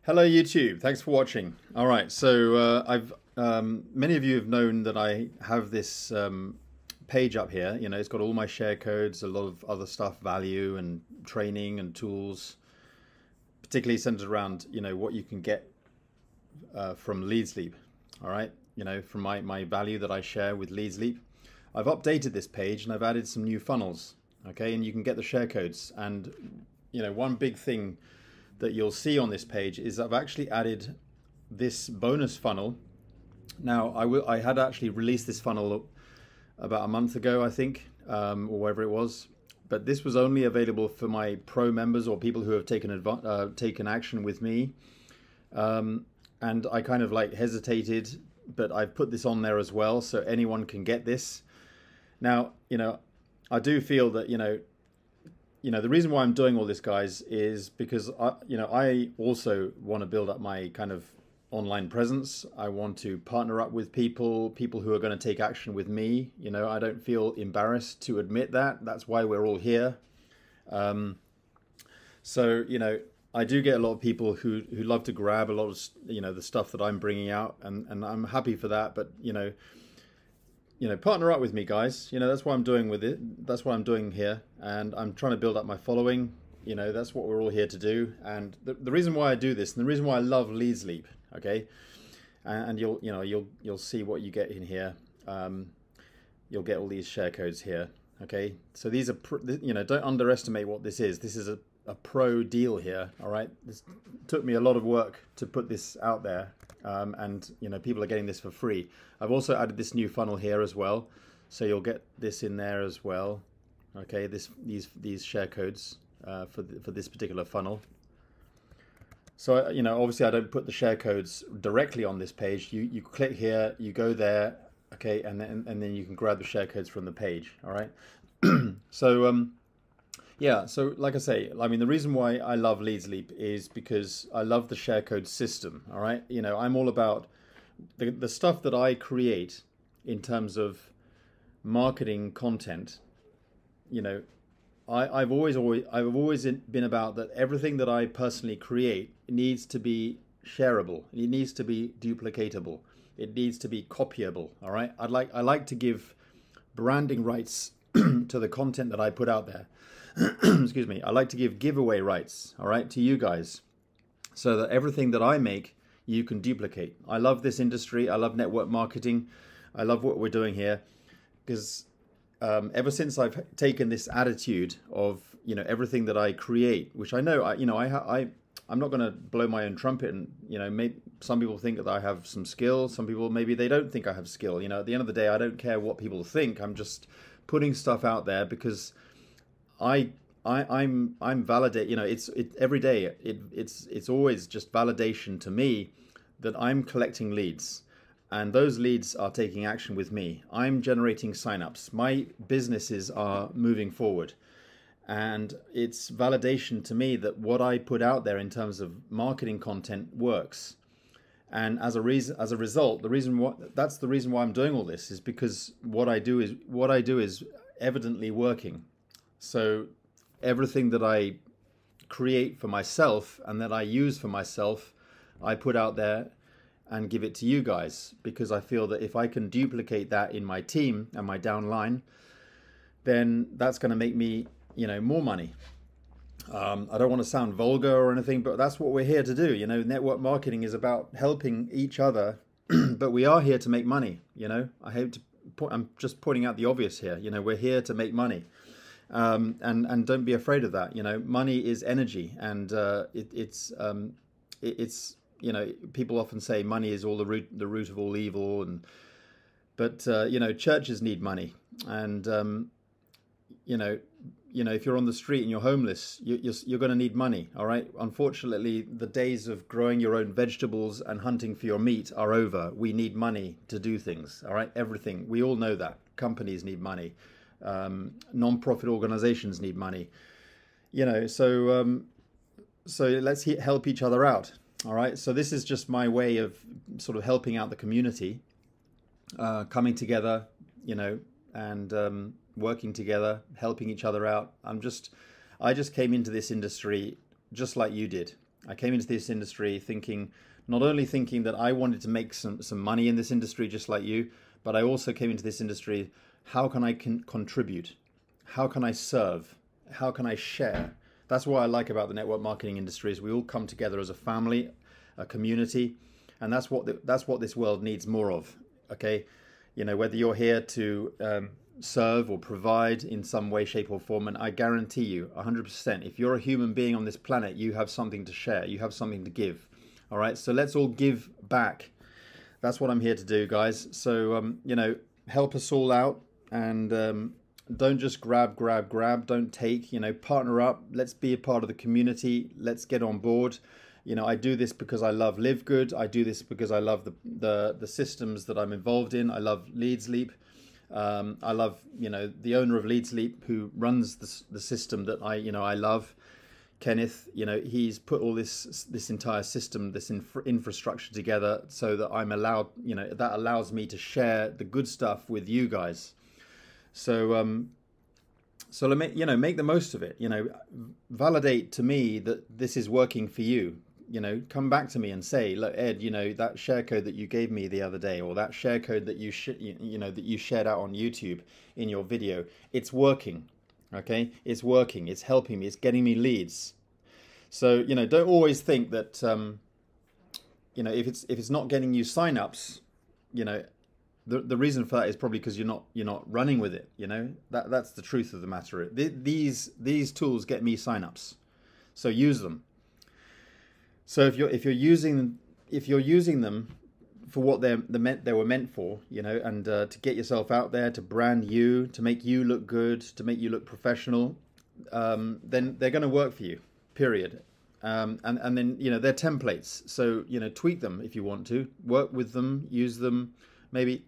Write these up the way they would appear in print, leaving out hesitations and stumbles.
Hello YouTube, thanks for watching. All right, so many of you have known that I have this page up here. You know, it's got all my share codes, a lot of other stuff, value and training and tools, particularly centered around, you know, what you can get from LeadsLeap. All right, you know, from my value that I share with LeadsLeap. I've updated this page and I've added some new funnels. Okay, and you can get the share codes. And you know, one big thing that you'll see on this page is I've actually added this bonus funnel. Now I had actually released this funnel about a month ago, I think, or wherever it was, but this was only available for my pro members or people who have taken action with me, and I kind of like hesitated, but I've put this on there as well so anyone can get this. Now, you know, I do feel that, you know, the reason why I'm doing all this, guys, is because I also want to build up my kind of online presence. I want to partner up with people who are going to take action with me. You know, I don't feel embarrassed to admit that. That's why we're all here. So, you know, I do get a lot of people who love to grab a lot of, you know, the stuff that I'm bringing out, and I'm happy for that. But, you know, partner up with me, guys. You know, that's what I'm doing with it. That's what I'm doing here. And I'm trying to build up my following. You know, that's what we're all here to do. And the reason why I do this, and the reason why I love LeadsLeap, okay? And you'll see what you get in here. You'll get all these share codes here, okay? So these are, you know, don't underestimate what this is. This is a pro deal here, all right? This took me a lot of work to put this out there. And you know, people are getting this for free. I've also added this new funnel here as well, so you'll get this in there as well. Okay, these share codes for this particular funnel. So you know, obviously I don't put the share codes directly on this page. You click here, you go there, okay, and then you can grab the share codes from the page. All right. So yeah, so like I say, I mean, the reason why I love LeadsLeap is because I love the share code system, all right? You know, I'm all about the stuff that I create in terms of marketing content. You know, I've always been about that everything that I personally create needs to be shareable. It needs to be duplicatable. It needs to be copyable, all right? I like to give branding rights to the content that I put out there. Excuse me. I like to give giveaway rights, all right, to you guys, so that everything that I make, you can duplicate. I love this industry. I love network marketing. I love what we're doing here, because ever since I've taken this attitude of, you know, everything that I create, which I know, I'm not going to blow my own trumpet, and you know, maybe some people think that I have some skill. Some people, maybe they don't think I have skill. You know, at the end of the day, I don't care what people think. I'm just putting stuff out there because I'm validate. You know, it's every day. It's always just validation to me that I'm collecting leads, and those leads are taking action with me. I'm generating signups. My businesses are moving forward, and it's validation to me that what I put out there in terms of marketing content works. And as a result, that's the reason why I'm doing all this, is because what I do is evidently working. So everything that I create for myself and that I use for myself, I put out there and give it to you guys, because I feel that if I can duplicate that in my team and my downline, then that's going to make me, you know, more money. I don't want to sound vulgar or anything, but that's what we're here to do. You know, network marketing is about helping each other, but we are here to make money. You know, I'm just pointing out the obvious here. You know, we're here to make money. And don't be afraid of that. You know, money is energy, and it's you know, people often say money is all the root of all evil, but you know, churches need money, and you know, if you're on the street and you're homeless, you're going to need money. All right. Unfortunately, the days of growing your own vegetables and hunting for your meat are over. We need money to do things. All right. Everything. We all know that. Companies need money. Non-profit organizations need money. You know, so let's help each other out. All right. So this is just my way of sort of helping out the community, coming together, you know, and working together, helping each other out. I just came into this industry just like you did. I came into this industry thinking, not only thinking that I wanted to make some money in this industry just like you, but I also came into this industry, how can I contribute? How can I serve? How can I share? That's what I like about the network marketing industry, is we all come together as a family, a community, and that's what this world needs more of. Okay, you know, whether you're here to serve or provide in some way, shape or form, and I guarantee you 100%, if you're a human being on this planet, you have something to share, you have something to give. All right, so let's all give back. That's what I'm here to do, guys. So you know, help us all out, and don't just grab. Don't take. You know, partner up. Let's be a part of the community. Let's get on board. You know, I do this because I love LiveGood. I do this because I love the systems that I'm involved in. I love LeadsLeap. I love, you know, the owner of LeadsLeap, who runs the system that I love. Kenneth, you know, he's put all this entire system, this infrastructure together, so that I'm allowed, you know, that allows me to share the good stuff with you guys. So so make the most of it. You know, validate to me that this is working for you. You know, come back to me and say, look, Ed, you know, that share code that you gave me the other day, or that share code that you shared out on YouTube in your video, it's working. Okay, it's working. It's helping me. It's getting me leads. So, you know, don't always think that you know, if it's not getting you signups, you know, the reason for that is probably because you're not running with it. You know, that's the truth of the matter. These tools get me signups, so use them. So if you're using them for what they were meant for, you know, and to get yourself out there, to brand you, to make you look good, to make you look professional, then they're going to work for you. Period. And then, you know, they're templates. So, you know, tweak them if you want to. Work with them, use them, maybe,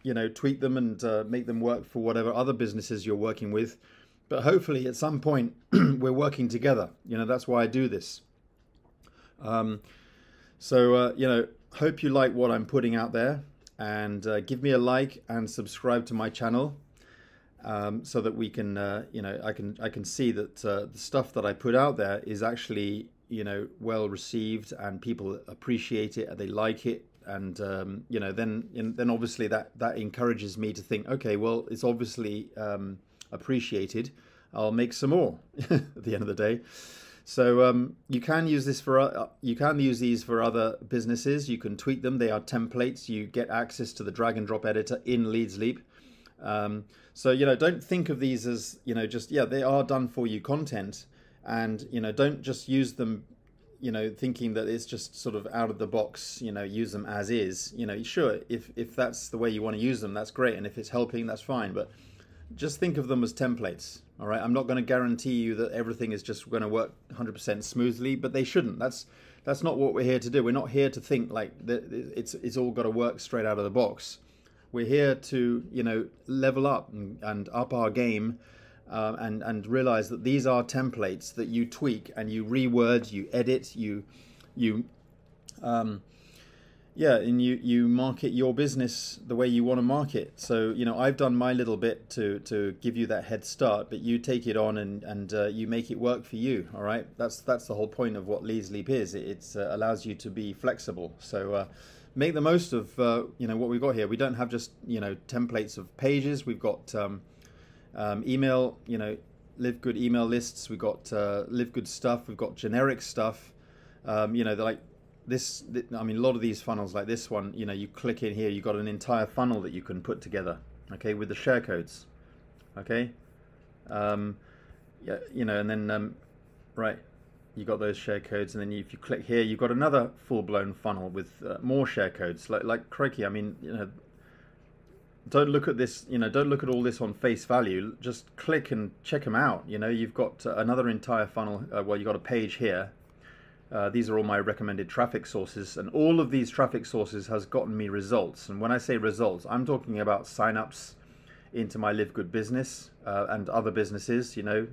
you know, tweak them and make them work for whatever other businesses you're working with. But hopefully at some point we're working together. You know, that's why I do this. So, you know, hope you like what I'm putting out there, and give me a like and subscribe to my channel, so that we can, you know, I can see that the stuff that I put out there is actually, you know, well received, and people appreciate it and they like it, and you know, then obviously that encourages me to think, okay, well, it's obviously appreciated. I'll make some more at the end of the day. So you can use these for other businesses. You can tweak them. They are templates. You get access to the drag and drop editor in LeadsLeap. So, you know, don't think of these as, you know, just, yeah, they are done for you content, and, you know, don't just use them, you know, thinking that it's just sort of out of the box, you know, use them as is. You know, sure, if that's the way you want to use them, that's great, and if it's helping, that's fine, but just think of them as templates. All right, I'm not going to guarantee you that everything is just going to work 100% smoothly, but they shouldn't. That's not what we're here to do. We're not here to think like it's all got to work straight out of the box. We're here to, you know, level up and up our game, and realize that these are templates that you tweak and you reword, you edit, and you market your business the way you want to market. So, you know, I've done my little bit to give you that head start, but you take it on and you make it work for you. All right, that's the whole point of what LeadsLeap is. It allows you to be flexible. So make the most of you know, what we've got here. We don't have just, you know, templates of pages. We've got email, you know, LiveGood email lists. We've got LiveGood stuff. We've got generic stuff. You know, like this, I mean, a lot of these funnels like this one, you know, you click in here, you've got an entire funnel that you can put together, okay, with the share codes, okay, yeah, you know, and then, right, you got those share codes, and then if you click here, you've got another full-blown funnel with more share codes, like crikey, I mean, you know, don't look at this, you know, don't look at all this on face value, just click and check them out. You know, you've got another entire funnel, well, you've got a page here. These are all my recommended traffic sources, and all of these traffic sources has gotten me results. And when I say results, I'm talking about signups into my LiveGood business and other businesses, you know,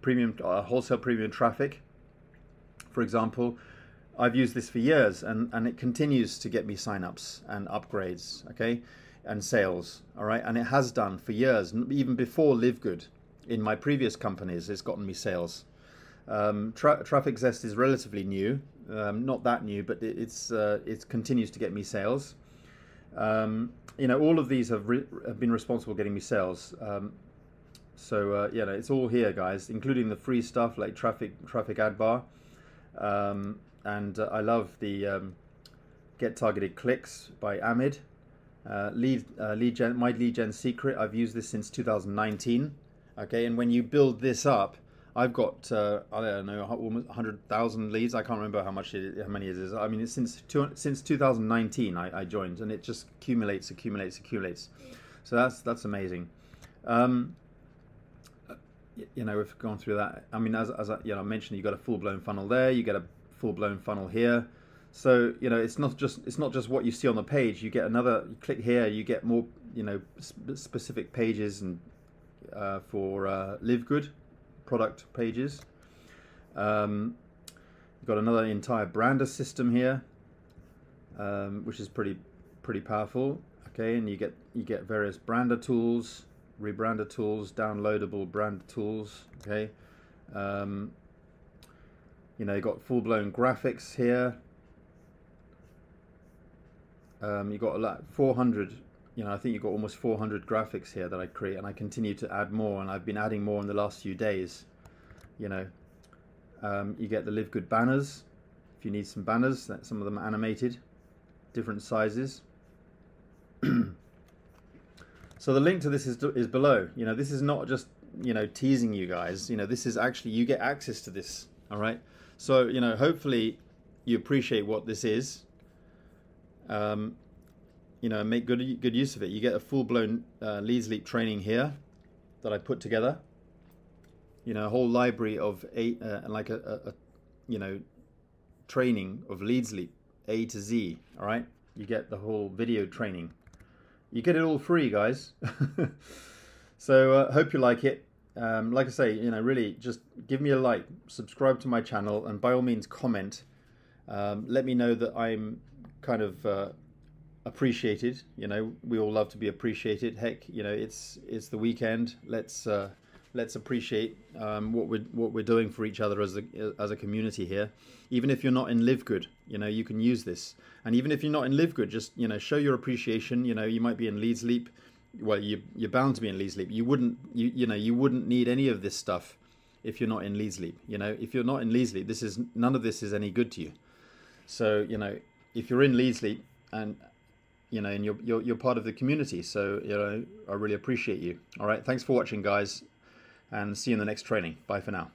premium wholesale premium traffic, for example. I've used this for years, and it continues to get me signups and upgrades, okay, and sales, all right, and it has done for years, even before LiveGood. In my previous companies, it's gotten me sales. Traffic Zest is relatively new, not that new, but it continues to get me sales. You know, all of these have been responsible for getting me sales. You know, it's all here, guys, including the free stuff like traffic ad bar, and I love the Get Targeted Clicks by Amid. My lead gen secret. I've used this since 2019. Okay, and when you build this up, I've got I don't know, almost 100,000 leads. I can't remember how many it is. I mean, it's since 2019 I joined, and it just accumulates. So that's amazing. You know, we've gone through that. I mean, as I mentioned, you got a full-blown funnel there. You get a full-blown funnel here. So, you know, it's not just what you see on the page. You get another. You click here, you get more, you know, specific pages and for LiveGood product pages. You've got another entire brander system here, which is pretty powerful. Okay, and you get various brander tools, rebrander tools, downloadable brander tools. Okay, you know, you got full-blown graphics here. You got like 400. You know, I think you've got almost 400 graphics here that I create, and I continue to add more, and I've been adding more in the last few days. You know, you get the LiveGood banners. If you need some banners, some of them are animated, different sizes. So the link to this is below. You know, this is not just, you know, teasing you guys. You know, this is actually, you get access to this. All right. So, you know, hopefully you appreciate what this is. You know, make good use of it. You get a full-blown LeadsLeap training here that I put together. You know, a whole library of like a you know, training of LeadsLeap A to Z. All right, you get the whole video training. You get it all free, guys. So hope you like it. Like I say, you know, really just give me a like, subscribe to my channel, and by all means comment. Let me know that I'm kind of appreciated. You know, we all love to be appreciated. Heck, you know, it's the weekend. Let's appreciate what we're doing for each other as a community here. Even if you're not in LiveGood, you know, you can use this. And even if you're not in LiveGood, just, you know, show your appreciation. You know, you might be in LeadsLeap. Well, you're bound to be in LeadsLeap. You wouldn't need any of this stuff if you're not in LeadsLeap. You know, if you're not in LeadsLeap, none of this is any good to you. So, you know, if you're in LeadsLeap, and you know, and you're part of the community, so, you know, I really appreciate you. All right, thanks for watching, guys, and see you in the next training. Bye for now.